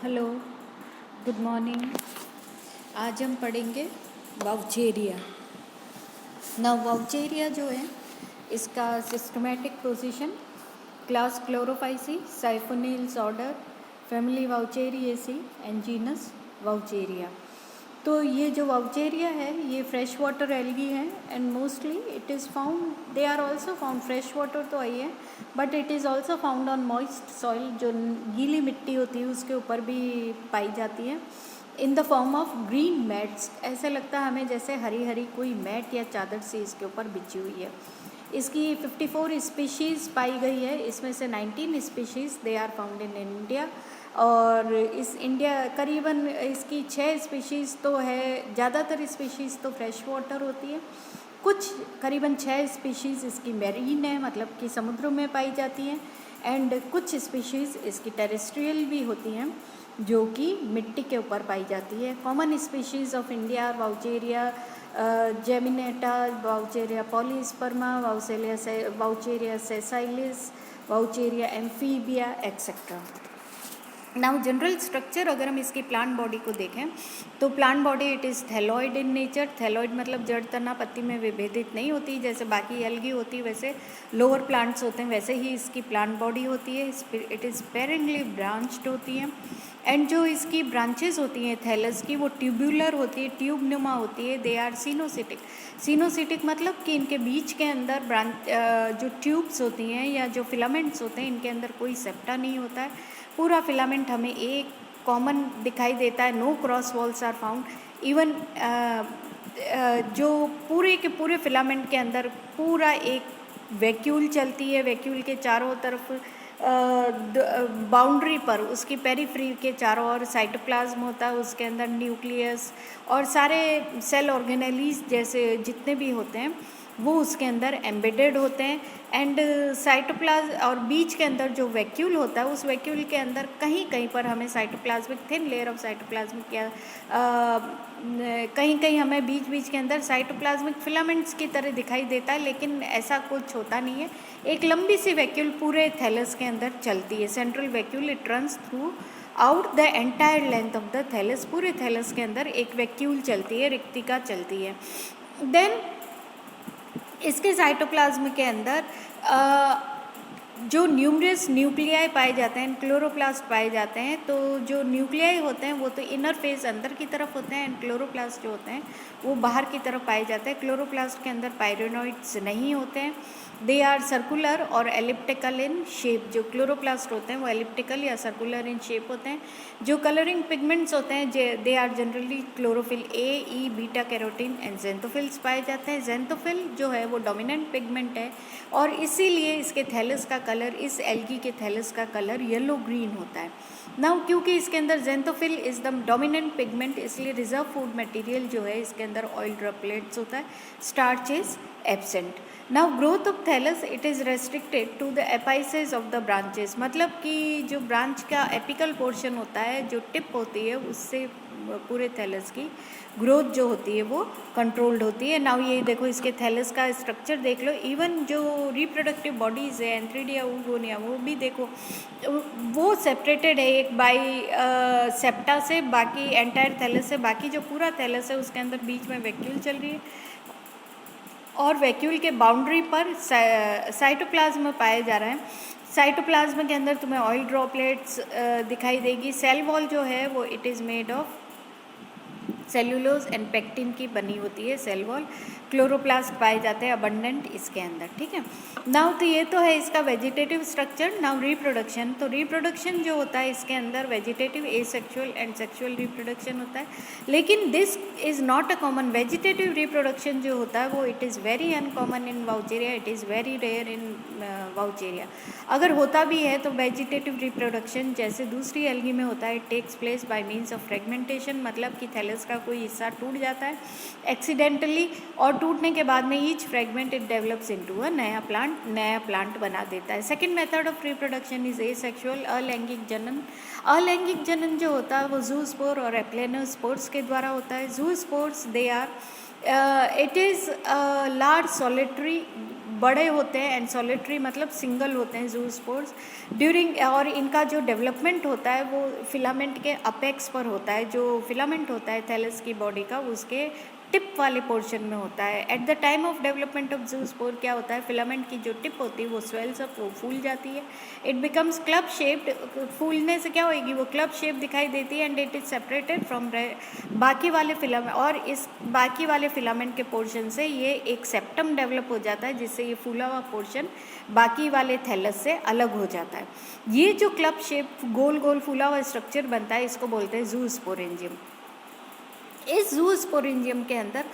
Hello, good morning. आज हम पढ़ेंगे वाउचेरिया। वाउचेरिया जो है इसका systematic position, class Chlorophyceae, Siphonales order, family Vaucheriaceae and genus Vaucheria. तो ये जो वाउचेरिया है ये फ्रेश वाटर एल्गी है and mostly it is found, they are also found, fresh water तो आई है but it is also found on moist soil, जो गीली मिट्टी होती है उसके ऊपर भी पाई जाती है, in the form of green mats. ऐसे लगता है हमें जैसे हरी हरी कोई मैट या चादर सी इसके ऊपर बिछी हुई है। इसकी 54 स्पीशीज़ पाई गई है, इसमें से 19 species they are found in India. और इस इंडिया करीबन इसकी 6 स्पीशीज़ तो है, ज़्यादातर स्पीशीज़ तो फ्रेश वाटर होती है, कुछ करीबन 6 स्पीशीज़ इसकी मैरीन है, मतलब कि समुद्रों में पाई जाती हैं, एंड कुछ स्पीशीज़ इसकी टेरेस्ट्रियल भी होती हैं जो कि मिट्टी के ऊपर पाई जाती है। Common species of India Vaucheria geminata, Vaucheria polysperma, Vaucheria sessilis, Vaucheria amphibia etcetera. Now general structure अगर हम इसकी प्लांट बॉडी को देखें तो plant body it is thalloid in nature. Thalloid मतलब जड़ तना पत्ती में विभेदित नहीं होती, जैसे बाकी एल्गी होती है वैसे लोअर प्लांट्स होते हैं, वैसे ही इसकी प्लांट बॉडी होती है। इट इज़ स्पेरेंटली ब्रांच्ड होती है एंड जो इसकी ब्रांचेस होती हैं थैलस की वो ट्यूबुलर होती है, ट्यूब नुमा होती है। They are सिनोसिटिक। सिनोसिटिक मतलब कि इनके बीच के अंदर जो ट्यूब्स होती हैं या जो फिलामेंट्स होते हैं इनके अंदर कोई सेप्टा नहीं होता है, पूरा फिलामेंट हमें एक कॉमन दिखाई देता है। No cross walls are found. Even जो पूरे के पूरे फिलामेंट के अंदर पूरा एक वैक्यूल चलती है, वैक्यूल के चारों तरफ बाउंड्री पर उसकी पेरीफ्री के चारों ओर साइटोप्लाज्म होता है, उसके अंदर न्यूक्लियस और सारे सेल ऑर्गेनेलीज जैसे जितने भी होते हैं वो उसके अंदर एम्बेडेड होते हैं। एंड साइटोप्लाज्म और बीच के अंदर जो वैक्यूल होता है उस वैक्यूल के अंदर कहीं कहीं पर हमें cytoplasmic thin layer of cytoplasmic या कहीं कहीं हमें बीच बीच के अंदर साइटोप्लाज्मिक फिलामेंट्स की तरह दिखाई देता है, लेकिन ऐसा कुछ होता नहीं है। एक लंबी सी वैक्यूल पूरे थैलस के अंदर चलती है, central vacuole, it runs throughout the entire length of the thallus. पूरे थैलस के अंदर एक वैक्यूल चलती है, रिक्तिका चलती है। देन इसके साइटोप्लाज्म के अंदर जो न्यूमरस न्यूक्लियाई पाए जाते हैं, क्लोरोप्लास्ट पाए जाते हैं। तो जो न्यूक्लियाई होते हैं वो तो इनर फेस अंदर की तरफ होते हैं एंड क्लोरोप्लास्ट जो होते हैं वो बाहर की तरफ पाए जाते हैं। क्लोरोप्लास्ट के अंदर पायरेनोइड्स नहीं होते हैं। दे आर सर्कुलर और एलिप्टिकल इन शेप। जो क्लोरोप्लास्ट होते हैं वो एलिप्टिकल या सर्कुलर इन शेप होते हैं। जो कलरिंग पिगमेंट्स होते हैं they are generally chlorophyll a, e, beta carotene and xanthophylls पाए जाते हैं। जेंथोफिल जो है वो डोमिनेंट पिगमेंट है और इसीलिए इसके थैलस का कलर, इस एल्गी के थैलस का कलर येलो ग्रीन होता है। नाउ क्योंकि इसके अंदर xanthophyll is the dominant pigment, इसलिए रिजर्व फूड मटेरियल जो है इसके अंदर ऑयल ड्रॉपलेट्स होता है, starch is absent. Now growth of thallus it is restricted to the apices of the branches, मतलब कि जो ब्रांच का एपिकल पोर्शन होता है, जो टिप होती है, उससे पूरे थैलस की ग्रोथ जो होती है वो कंट्रोल्ड होती है। नाउ ये देखो इसके थैलस का स्ट्रक्चर देख लो, इवन जो रिप्रोडक्टिव बॉडीज़ है एंथ्रीडिया, ऊगोनिया, वो भी देखो वो सेपरेटेड है एक बाई सेप्टा से, बाकी एंटायर थैलस से। बाकी जो पूरा थैलस है उसके अंदर बीच में वैक्यूल चल रही है और वैक्यूल के बाउंड्री पर साइटोप्लाज्म पाए जा रहे हैं। साइटोप्लाज्म के अंदर तुम्हें ऑयल ड्रॉपलेट्स दिखाई देगी। सेल वॉल जो है वो it is made of cellulose and pectin की बनी होती है सेल वॉल। क्लोरोप्लास्ट पाए जाते हैं अबंडेंट इसके अंदर, ठीक है। नाउ तो ये तो है इसका वेजिटेटिव स्ट्रक्चर। नाउ रिप्रोडक्शन, तो रिप्रोडक्शन जो होता है इसके अंदर vegetative, asexual and sexual reproduction होता है, लेकिन this is not a common. Vegetative reproduction जो होता है वो it is very uncommon in vaucheria, it is very rare in vaucheria. अगर होता भी है तो वेजिटेटिव रिप्रोडक्शन जैसे दूसरी एल्गी में होता है, it takes place by means of fragmentation, मतलब कि थैलस का कोई हिस्सा टूट जाता है एक्सीडेंटली और टूटने के बाद में each fragment it develops into a नया प्लांट बना देता है। Second method of reproduction is asexual, अलैंगिक जनन। अलैंगिक जनन जो होता है वो जूस्पोर और एप्लेनोस्पोर्स के द्वारा होता है। Zoospores they are it is large solitary बड़े होते हैं एंड सॉलिटरी मतलब सिंगल होते हैं ज़ूस्पोर्स ड्यूरिंग, और इनका जो डेवलपमेंट होता है वो फिलामेंट के अपेक्स पर होता है। जो फिलामेंट होता है थैलस की बॉडी का उसके टिप वाले पोर्शन में होता है। At the time of development of zoospore क्या होता है, फिलामेंट की जो टिप होती है वो स्वेल्स अप, वो फूल जाती है। इट बिकम्स क्लब शेप्ड, फूलने से क्या होएगी वो क्लब शेप दिखाई देती है। And it is separated from बाकी वाले फिलामेंट, और इस बाकी वाले फिलामेंट के पोर्शन से ये एक सेप्टम डेवलप हो जाता है, जिससे ये फूला हुआ पोर्शन बाकी वाले थैलस से अलग हो जाता है। ये जो क्लब शेप गोल गोल फूला हुआ स्ट्रक्चर बनता है इसको बोलते हैं ज़ूस्पोरेंजियम। इस ज़ूस्पोरेंजियम के अंदर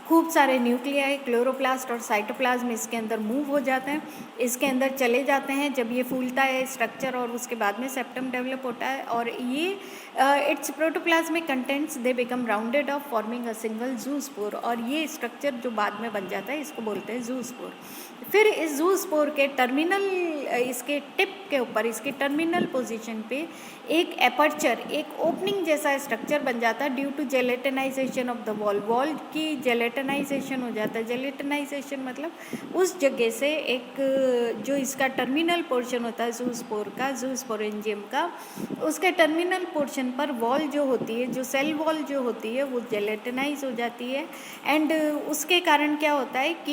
खूब सारे न्यूक्लियाई, क्लोरोप्लास्ट और साइटोप्लाज्म इसके अंदर मूव हो जाते हैं, इसके अंदर चले जाते हैं जब ये फूलता है स्ट्रक्चर, और उसके बाद में सेप्टम डेवलप होता है। और ये its protoplasmic contents they become rounded off forming a single zoospore, और ये स्ट्रक्चर जो बाद में बन जाता है इसको बोलते हैं ज़ूस्पोर। फिर इस ज़ूस्पोर के टर्मिनल, इसके टिप के ऊपर, इसके टर्मिनल पोजीशन पे एक एपर्चर, एक ओपनिंग जैसा स्ट्रक्चर बन जाता है due to gelatinization of the wall. Wall की जेलेटिनाइजेशन हो जाता है। जेलेटिनाइजेशन मतलब उस जगह से एक जो इसका टर्मिनल पोर्शन होता है ज़ूस्पोर का, ज़ूस्पोरेंजियम का, उसके टर्मिनल पोर्शन पर वॉल जो होती है, जो सेल वॉल जो होती है वो जेलेटिनाइज हो जाती है। एंड उसके कारण क्या होता है कि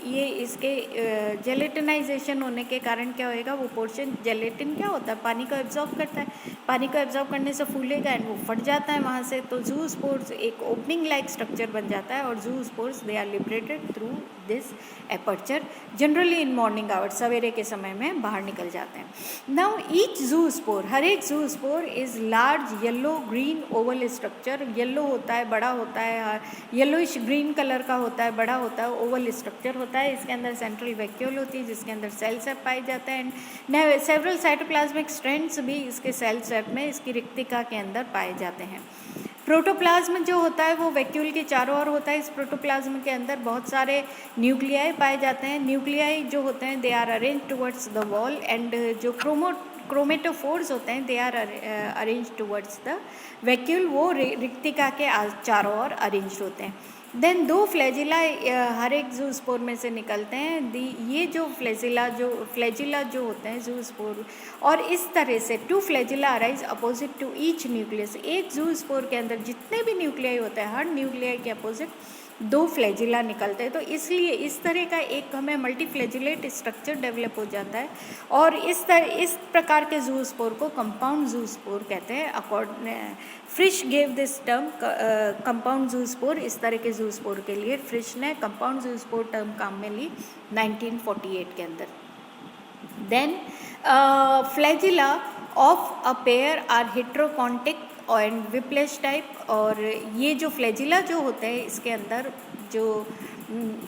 ये इसके जेलेटिनाइजेशन होने के कारण क्या होएगा, वो पोर्शन, जेलेटिन क्या होता है, पानी को एब्जॉर्ब करता है, पानी को एब्जॉर्ब करने से फूलेगा एंड वो फट जाता है वहाँ से। तो ज़ूस्पोर्स एक ओपनिंग लाइक स्ट्रक्चर बन जाता है, और zoospores they are liberated through this aperture, generally in morning hour, सवेरे के समय में बाहर निकल जाते हैं। नाउ ईच ज़ूस्पोर, हर एक zoospore is large yellow green oval structure. Yellow होता है, बड़ा होता है, येलोइश ग्रीन कलर का होता है, बड़ा होता है, ओवल स्ट्रक्चर होता है। इसके अंदर सेंट्रल वैक्यूल होती है जिसके अंदर सेल सेप पाए जाते हैं। एंड सेवरल साइटोप्लाज्मिक स्ट्रैंड्स भी इसके सेल सेप में, इसकी रिक्तिका के अंदर पाए जाते हैं। प्रोटोप्लाज्म जो होता है वो वैक्यूल के चारों ओर होता है। इस प्रोटोप्लाज्म के अंदर बहुत सारे न्यूक्लियाई पाए जाते हैं। न्यूक्लियाई जो होते हैं they are arrange towards the wall, and जो क्रोमेटोफोर्स होते हैं they are arrange towards the vacuole, वो रिक्तिका के चारों ओर अरेंज होते हैं। देन दो फ्लैजिला हर एक ज़ूस्पोर में से निकलते हैं। ये जो फ्लैजिला जो होते हैं ज़ूस्पोर, और इस तरह से two flagella arise opposite to each nucleus. एक ज़ूस्पोर के अंदर जितने भी न्यूक्लियाई होते हैं, हर न्यूक्लियाई के अपोजिट दो फ्लैजिला निकलते हैं। तो इसलिए इस तरह का एक हमें मल्टीफ्लैजिलेट स्ट्रक्चर डेवलप हो जाता है, और इस प्रकार के ज़ूस्पोर को कंपाउंड ज़ूस्पोर कहते हैं। फ्रिश गेव दिस टर्म कंपाउंड ज़ूस्पोर। इस तरह के ज़ूस्पोर के लिए फ्रिश ने कंपाउंड ज़ूस्पोर टर्म काम में ली 1948 के अंदर। Then flagella of a pair are heterokontic and whiplash type. और ये जो फ्लैजिला जो होते हैं इसके अंदर जो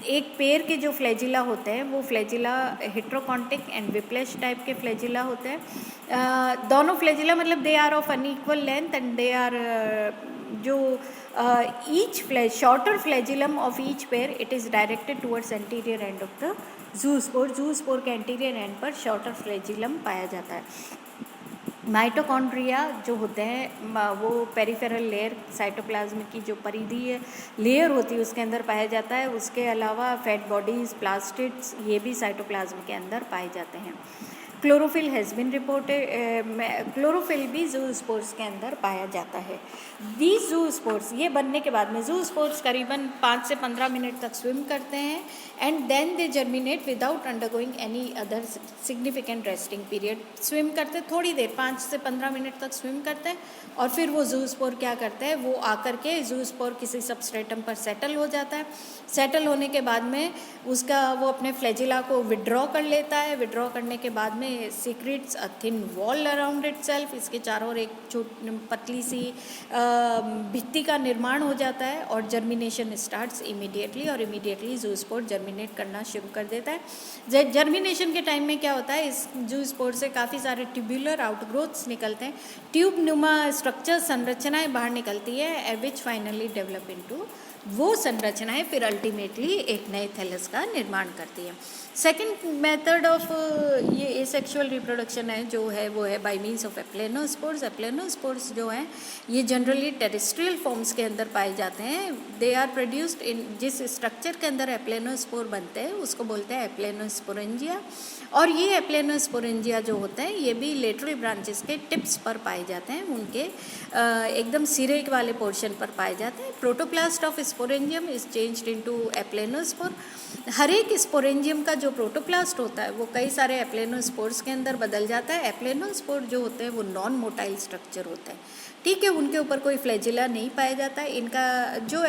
एक पेयर के जो फ्लैजिला होते हैं वो flagella heterokontic and whiplash type के फ्लैजिला होते हैं। दोनों फ्लैजिला मतलब they are of unequal length, and they are जो each shorter flagellum of each pair it is directed towards anterior end of the zoospore. Zoospore के anterior end पर shorter flagellum पाया जाता है। माइटोकॉन्ड्रिया जो होते हैं वो पेरिफेरल लेयर, साइटोप्लाज्म की जो परिधीय लेयर होती है उसके अंदर पाया जाता है। उसके अलावा फैट बॉडीज़, प्लास्टिड्स, ये भी साइटोप्लाज्म के अंदर पाए जाते हैं। Chlorophyll has been reported, chlorophyll भी ज़ूस्पोर्स के अंदर पाया जाता है। दीज ज़ूस्पोर्स, ये बनने के बाद में ज़ूस्पोर्स करीबन 5 से 15 मिनट तक स्विम करते हैं, and then they germinate without undergoing any other significant resting period. Swim करते थोड़ी देर, 5 से 15 मिनट तक स्विम करते हैं, और फिर वो ज़ूस्पोर क्या करते हैं, वो आकर के ज़ूस्पोर किसी सबस्ट्रेटम पर सेटल हो जाता है। सेटल होने के बाद में उसका वो अपने फ्लैजिला को विड्रॉ कर लेता है। विड्रॉ करने के बाद में secrets a thin wall around itself. इसके चारों ओर एक पतली सी भित्ति का निर्माण हो जाता है, और जर्मिनेशन स्टार्ट्स इमीडिएटली, और इमीडिएटली ज़ूस्पोर जर्मिनेट करना शुरू कर देता है। जर्मिनेशन के टाइम में क्या होता है, इस ज़ूस्पोर से काफ़ी सारे ट्यूबुलर आउटग्रोथ्स निकलते हैं, ट्यूब नुमा स्ट्रक्चर, संरचनाएं बाहर निकलती है, विच फाइनली डेवलप इनटू, वो संरचनाएं फिर अल्टीमेटली एक नए थैलस का निर्माण करती है। सेकेंड मेथड ऑफ ये एसेक्सुअल रिप्रोडक्शन है जो है वो है बाय मीन्स ऑफ एप्लेनोस्पोर्स। एप्लेनोस्पोर्स जो हैं ये जनरली टेरेस्ट्रियल फॉर्म्स के अंदर पाए जाते हैं। दे आर प्रोड्यूस्ड इन जिस स्ट्रक्चर के अंदर एप्लेनोस्पोर बनते हैं उसको बोलते हैं एप्लेनोस्पोरेंजिया। और ये एप्लेनोस्पोरेंजिया जो होते हैं ये भी लेटरल ब्रांचेस के टिप्स पर पाए जाते हैं, उनके एकदम सिरे वाले पोर्शन पर पाए जाते हैं। Protoplast of sporangium is changed into aplanospore. हर एक स्पोरेंजियम का जो प्रोटोप्लास्ट होता है वो कई सारे एप्लेनोस्पोर्स के अंदर बदल जाता है। एप्लेनोस्पोर जो होते हैं वो नॉन मोटाइल स्ट्रक्चर होते हैं, ठीक है, उनके ऊपर कोई फ्लैजिला नहीं पाया जाता है। इनका जो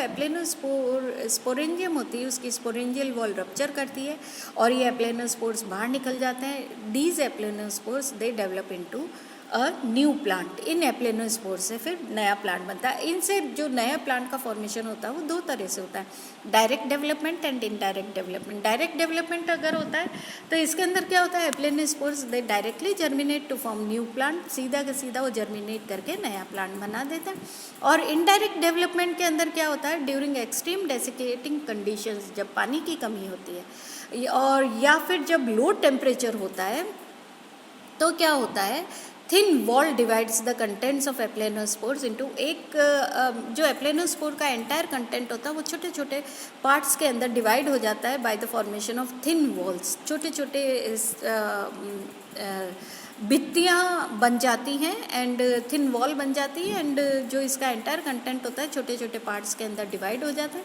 स्पोरेंजियम होती है उसकी स्पोरेंजियल वॉल रप्चर करती है और ये एप्लेनोस्पोर्स बाहर निकल जाते हैं। These aplanospores they develop into a new plant. इन एप्लेनोस्पोर से फिर नया प्लांट बनता है। इनसे जो नया प्लांट का फॉर्मेशन होता है वो दो तरह से होता है, direct development and indirect development. Direct development अगर होता है तो इसके अंदर क्या होता है, aplanospores they directly germinate to form new plant, सीधा का सीधा वो जर्मिनेट करके नया प्लांट बना देते हैं। और इनडायरेक्ट डेवलपमेंट के अंदर क्या होता है, ड्यूरिंग एक्सट्रीम डेसिकेटिंग कंडीशंस, जब पानी की कमी होती है और या फिर जब लो टेम्परेचर होता है तो क्या होता है, thin wall divides the contents of aplanospores into एक जो एप्लेनोस्पोर का एंटायर कंटेंट होता है वो छोटे छोटे पार्ट्स के अंदर डिवाइड हो जाता है by the formation of thin walls. छोटे छोटे भित्तियाँ बन जाती हैं एंड थिन वॉल बन जाती है एंड जो इसका एंटायर कंटेंट होता है छोटे छोटे पार्ट्स के अंदर डिवाइड हो जाता है।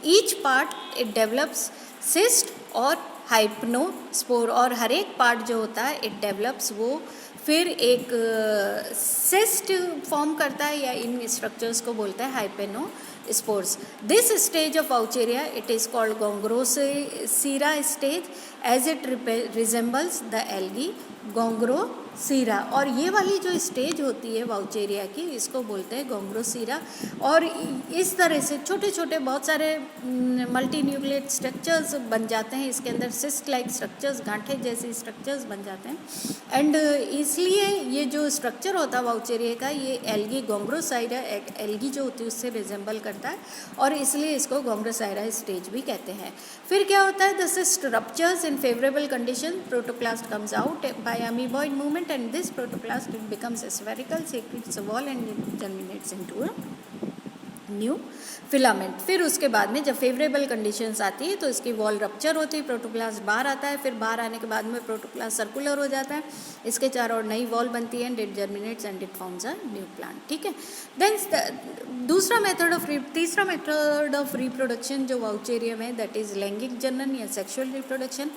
Each part it develops cyst और हाइपनोस्पोर, और हर एक पार्ट जो होता है इट डेवलप्स वो फिर एक सिस्ट फॉर्म करता है या इन स्ट्रक्चर्स को बोलते हैं hypnospores. This stage of Vaucheria it is called Gongrosira stage as it resembles the algae Gongrosira. और ये वाली जो स्टेज होती है वाउचेरिया की इसको बोलते हैं गोंग्रोसीरा। और इस तरह से छोटे छोटे बहुत सारे मल्टी न्यूक्लिएट स्ट्रक्चर्स बन जाते हैं इसके अंदर, सिस्ट लाइक स्ट्रक्चर्स, गांठे जैसे स्ट्रक्चर्स बन जाते हैं। एंड इसलिए ये जो स्ट्रक्चर होता है वाउचेरिया का ये एल्गी गोंग्रोसाइरा एल्गी जो होती है उससे रिजेंबल करता है और इसलिए इसको गोंग्रोसाइरा स्टेज भी कहते हैं। फिर क्या होता है, the cyst ruptures in favourable condition, protoplast comes out by amoeboid movement and this protoplast it becomes spherical, secretes a wall and it germinates into a new filament. फिर उसके बाद में जब फेवरेबल कंडीशंस आती है तो इसकी वॉल रप्चर होती है, प्रोटोप्लास्ट बाहर आता है, फिर बाहर आने के बाद में प्रोटोप्लास्ट सर्कुलर हो जाता है, इसके चारों ओर नई वॉल बनती है and it germinates and it forms a new plant, ठीक है। देन तीसरा मेथड ऑफ रिप्रोडक्शन जो वाउचेरिया में दैट इज लैंगिक जनन या सेक्सुअल रिप्रोडक्शन।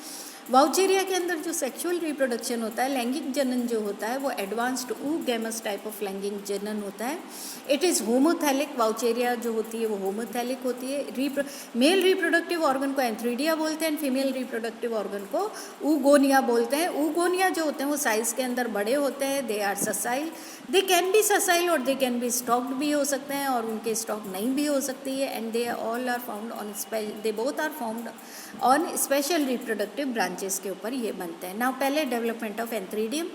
वाउचेरिया के अंदर जो सेक्सुअल रिप्रोडक्शन होता है, लैंगिक जनन जो होता है वो एडवांस्ड oogamous टाइप ऑफ लैंगिक जनन होता है। इट इज़ होमोथैलिक, वाउचेरिया जो होती है वो होमोथैलिक होती है। मेल रिप्रोडक्टिव ऑर्गन को एंथ्रीडिया बोलते हैं, फीमेल रिप्रोडक्टिव ऑर्गन को ऊगोनिया बोलते हैं। ऊगोनिया जो होते हैं वो साइज़ के अंदर बड़े होते हैं, they are sessile, they can be sessile और दे कैन बी स्टॉक्ड भी हो सकते हैं और उनके स्टॉक नहीं भी हो सकती है। And they all are found on they both are found on special reproductive branches के ऊपर ये बनते हैं। नाउ पहले डेवलपमेंट ऑफ एंथ्रीडियम।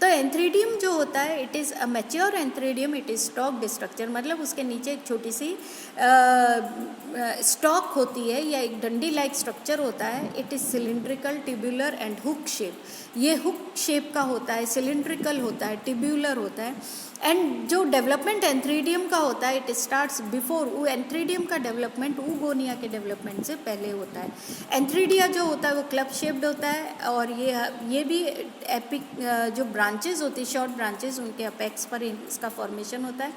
तो एंथ्रीडियम जो होता है it is a mature antheridium, it is stalked structure, मतलब उसके नीचे एक छोटी सी स्टॉक होती है या एक डंडी लाइक स्ट्रक्चर होता है। It is cylindrical, tubular and hook shape, ये हुक शेप का होता है, सिलिंड्रिकल होता है, ट्यूब्यूलर होता है। एंड जो डेवलपमेंट एंथ्रीडियम का होता है इट स्टार्ट्स बिफोर, वो एंथ्रीडियम का डेवलपमेंट ऊगोनिया के डेवलपमेंट से पहले होता है। एंथ्रीडिया जो होता है वो क्लब शेप्ड होता है और ये भी एपिक जो ब्रांचेस होती है, शॉर्ट ब्रांचेस, उनके अपेक्स पर इसका फॉर्मेशन होता है।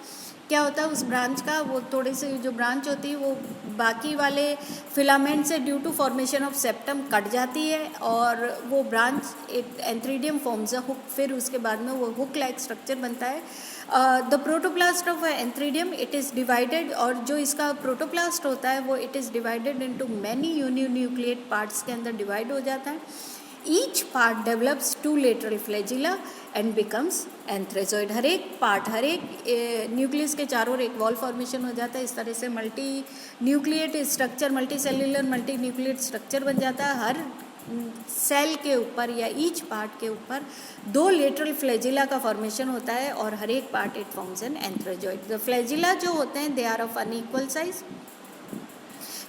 क्या होता है उस ब्रांच का, वो थोड़ी सी जो ब्रांच होती है वो बाकी वाले फिलामेंट से due to formation of septum कट जाती है और वो branch antheridium forms a hook, फिर उसके बाद में वो हुक लाइक स्ट्रक्चर बनता है। The protoplast of antheridium it is divided, और जो इसका प्रोटोप्लास्ट होता है वो it is divided into many uninucleate parts के अंदर डिवाइड हो जाता है। Each part develops two lateral flagella and becomes antherozoid. हर एक पार्ट, हर एक न्यूक्लियस के चारों ओर एक वॉल फॉर्मेशन हो जाता है। इस तरह से multi nucleate structure, multi cellular multi nucleate structure बन जाता है। हर सेल के ऊपर या ईच पार्ट के ऊपर 2 लेटरल फ्लैजिला का फॉर्मेशन होता है और हर एक part it forms an antherozoid. The flagella जो होते हैं they are of unequal size,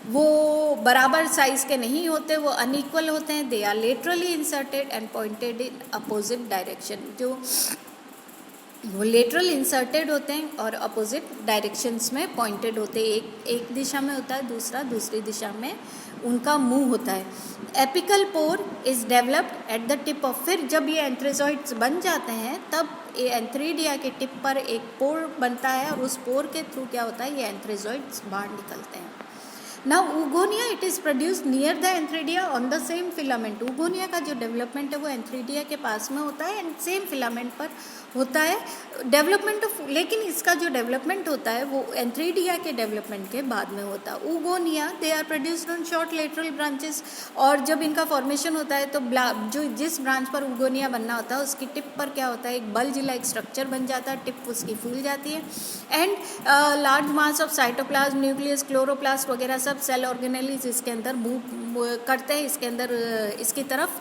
वो बराबर साइज़ के नहीं होते, वो अनइक्वल होते हैं। They are laterally inserted and pointed in opposite direction. जो वो लेटरल इंसर्टेड होते हैं और अपोजिट डायरेक्शंस में पॉइंटेड होते हैं। एक दिशा में होता है, दूसरा दूसरी दिशा में उनका मुंह होता है। Apical pore is developed at the tip of, फिर जब ये एंथ्रेजॉइड्स बन जाते हैं तब ये एंथ्रीडिया के टिप पर एक पोर बनता है और उस पोर के थ्रू क्या होता है, ये एंथ्रेजॉइड्स बाहर निकलते हैं। Now oogonia it is produced near the antheridia on the same filament. Oogonia का जो डेवलपमेंट है वो एंथ्रीडिया के पास में होता है एंड सेम फिलामेंट पर होता है डेवलपमेंट ऑफ, लेकिन इसका जो डेवलपमेंट होता है वो एंथ्रीडिया के डेवलपमेंट के बाद में होता है। Oogonia they are produced on short lateral branches, और जब इनका फॉर्मेशन होता है तो जो जिस ब्रांच पर ऊगोनिया बनना होता है उसकी टिप पर क्या होता है, एक बल्ज लाइक स्ट्रक्चर बन जाता है, टिप उसकी फूल जाती है and large mass of cytoplasm, nucleus, chloroplast वगैरह सब सेल ऑर्गेनेल्स इसके अंदर मूव करते हैं, इसके अंदर इसकी तरफ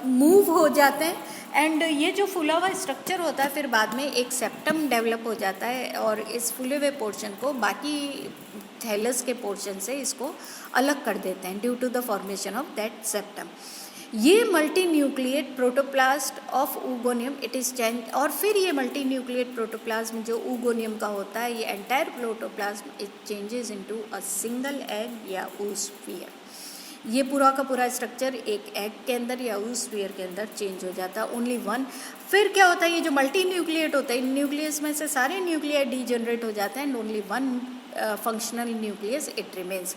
मूव हो जाते हैं एंड ये जो फूला हुआ स्ट्रक्चर होता है फिर बाद में एक सेप्टम डेवलप हो जाता है और इस फूले हुए पोर्शन को बाकी थैलस के पोर्शन से इसको अलग कर देते हैं due to the formation of that septum. ये multi nucleate protoplast of oogonium it is change, और फिर ये मल्टी न्यूक्लिएट प्रोटोप्लाज्म जो ऊगोनियम का होता है ये entire protoplasm it changes into a single egg या oosphere। ये पूरा का पूरा स्ट्रक्चर एक एग के अंदर या oosphere के अंदर चेंज हो जाता है, ओनली वन। फिर क्या होता है, ये जो मल्टी न्यूक्लिएट होता है इन न्यूक्लियस में से सारे न्यूक्लियाई डीजनरेट हो जाते हैं and only one functional nucleus it remains.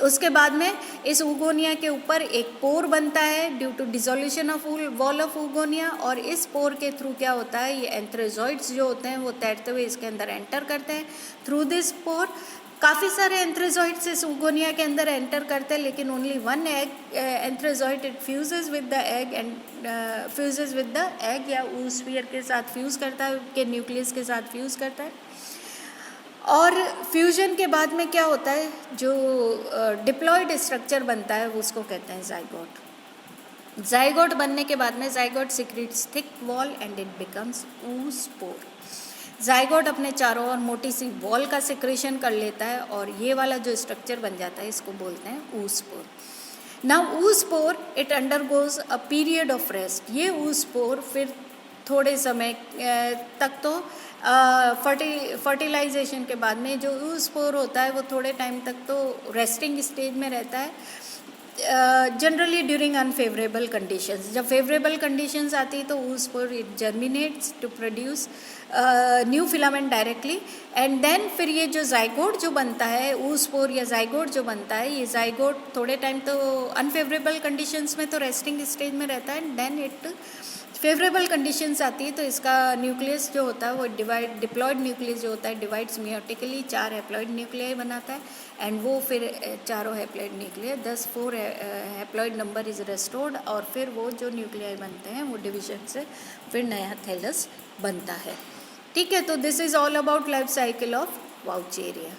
उसके बाद में इस ऊगोनिया के ऊपर एक पोर बनता है due to dissolution of wall of oogonia, और इस पोर के थ्रू क्या होता है, ये एंथ्रेजॉइड्स जो होते हैं वो तैरते हुए इसके अंदर एंटर करते हैं थ्रू दिस पोर। काफ़ी सारे एंथ्रेजॉइड्स इस ऊगोनिया के अंदर एंटर करते हैं लेकिन only one egg antherozoid it fuses with the egg and fuses with the egg या oosphere के साथ फ्यूज़ करता है, के न्यूक्लियस के साथ फ्यूज़ करता है। और फ्यूजन के बाद में क्या होता है, जो डिप्लॉयड स्ट्रक्चर बनता है उसको कहते हैं जाइगोट। जाइगोट बनने के बाद में zygote secretes thick wall and it becomes oospore। Zygote अपने चारों ओर मोटी सी वॉल का सिक्रेशन कर लेता है और ये वाला जो स्ट्रक्चर बन जाता है इसको बोलते हैं oospore। Now oospore it undergoes a period of rest. ये oospore फिर थोड़े समय तक तो फर्टिलाइजेशन के बाद में जो oospore होता है वो थोड़े टाइम तक तो रेस्टिंग स्टेज में रहता है, जनरली ड्यूरिंग अनफेवरेबल कंडीशंस। जब फेवरेबल कंडीशंस आती है तो oospore it germinates to produce new filament directly and then फिर ये जो जाइगोट जो बनता है oospore या जाइगोट जो बनता है, ये जाइगोट थोड़े टाइम तो अनफेवरेबल कंडीशंस में तो रेस्टिंग स्टेज में रहता है, देन इट फेवरेबल कंडीशंस आती है तो इसका न्यूक्लियस जो होता है वो डिप्लॉयड न्यूक्लियस जो होता है डिवाइड्स मियोटिकली, 4 हैप्लॉयड न्यूक्लियाई बनाता है एंड वो फिर चारों haploid nuclear 4 haploid number is restored, और फिर वो जो न्यूक्लियाई बनते हैं वो डिवीजन से फिर नया थैलस बनता है। ठीक है, तो this is all about life cycle of Vaucheria.